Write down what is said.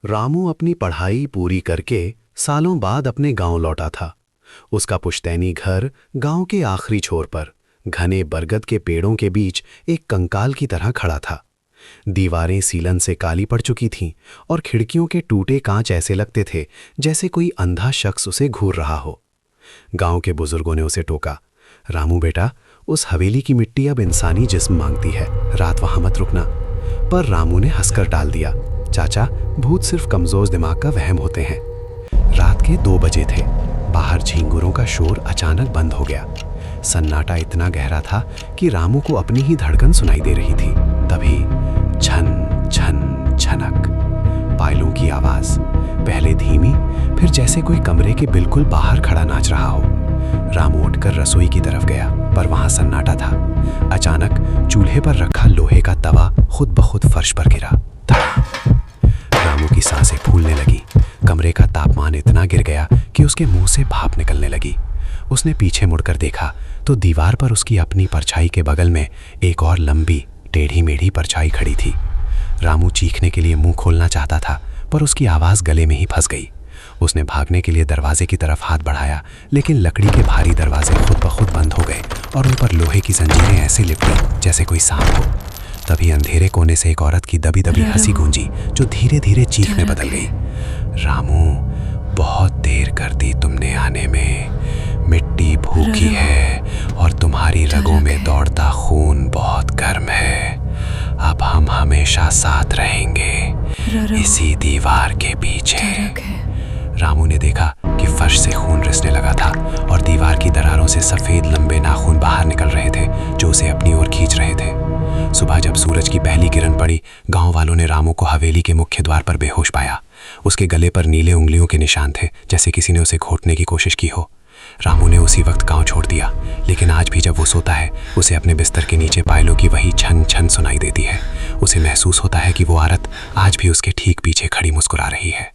रामू अपनी पढ़ाई पूरी करके सालों बाद अपने गांव लौटा था। उसका पुश्तैनी घर गांव के आखिरी छोर पर घने बरगद के पेड़ों के बीच एक कंकाल की तरह खड़ा था। दीवारें सीलन से काली पड़ चुकी थीं और खिड़कियों के टूटे कांच ऐसे लगते थे जैसे कोई अंधा शख्स उसे घूर रहा हो। गांव के बुजुर्गों ने उसे टोका, रामू बेटा, उस हवेली की मिट्टी अब इंसानी जिस्म मांगती है, रात वहां मत रुकना। पर रामू ने हंसकर टाल दिया, चाचा, भूत सिर्फ कमजोर दिमाग का वहम होते हैं। रात के 2 बजे थे। बाहर झींगुरों का शोर अचानक बंद हो गया। सन्नाटा इतना गहरा था कि रामू को अपनी ही धड़कन सुनाई दे रही थी। तभी छन छन छनक पायलों की आवाज, पहले धीमी, फिर जैसे कोई कमरे के बिल्कुल बाहर खड़ा नाच रहा हो। रामू उठकर रसोई की तरफ गया, पर वहां सन्नाटा था। अचानक चूल्हे पर रखा लोहे का तवा खुद ब खुद फर्श पर गिरा। रामू की सांसें फूलने लगी। कमरे का तापमान इतना गिर गया कि उसके मुंह से भाप निकलने लगी। उसने पीछे मुड़कर देखा तो दीवार पर उसकी अपनी परछाई के बगल में एक और लंबी टेढ़ी मेढ़ी परछाई खड़ी थी। रामू चीखने के लिए मुंह खोलना चाहता था, पर उसकी आवाज गले में ही फंस गई। उसने भागने के लिए दरवाजे की तरफ हाथ बढ़ाया, लेकिन लकड़ी के भारी दरवाजे खुद ब खुद बंद हो गए और उन पर लोहे की जंजीरें ऐसे लिपटी जैसे कोई सांप हो। तभी अंधेरे कोने से एक औरत की दबी दबी हंसी गूंजी, जो धीरे धीरे चीख में बदल गई। रामू, बहुत देर कर दी तुमने आने में। मिट्टी भूखी है और तुम्हारी रगों में दौड़ता खून बहुत गर्म है। अब हम हमेशा साथ रहेंगे, इसी दीवार के पीछे। रामू ने देखा कि फर्श से खून रिसने लगा था और दीवार की दरारों से सफेद लंबे नाखून बाहर निकल रहे थे, जो उसे अपनी ओर खींच रहे थे। सुबह जब सूरज की पहली किरण पड़ी, गांव वालों ने रामू को हवेली के मुख्य द्वार पर बेहोश पाया। उसके गले पर नीले उंगलियों के निशान थे, जैसे किसी ने उसे घोटने की कोशिश की हो। रामू ने उसी वक्त गांव छोड़ दिया, लेकिन आज भी जब वो सोता है, उसे अपने बिस्तर के नीचे पायलों की वही छन छन सुनाई देती है। उसे महसूस होता है कि वो औरत आज भी उसके ठीक पीछे खड़ी मुस्कुरा रही है।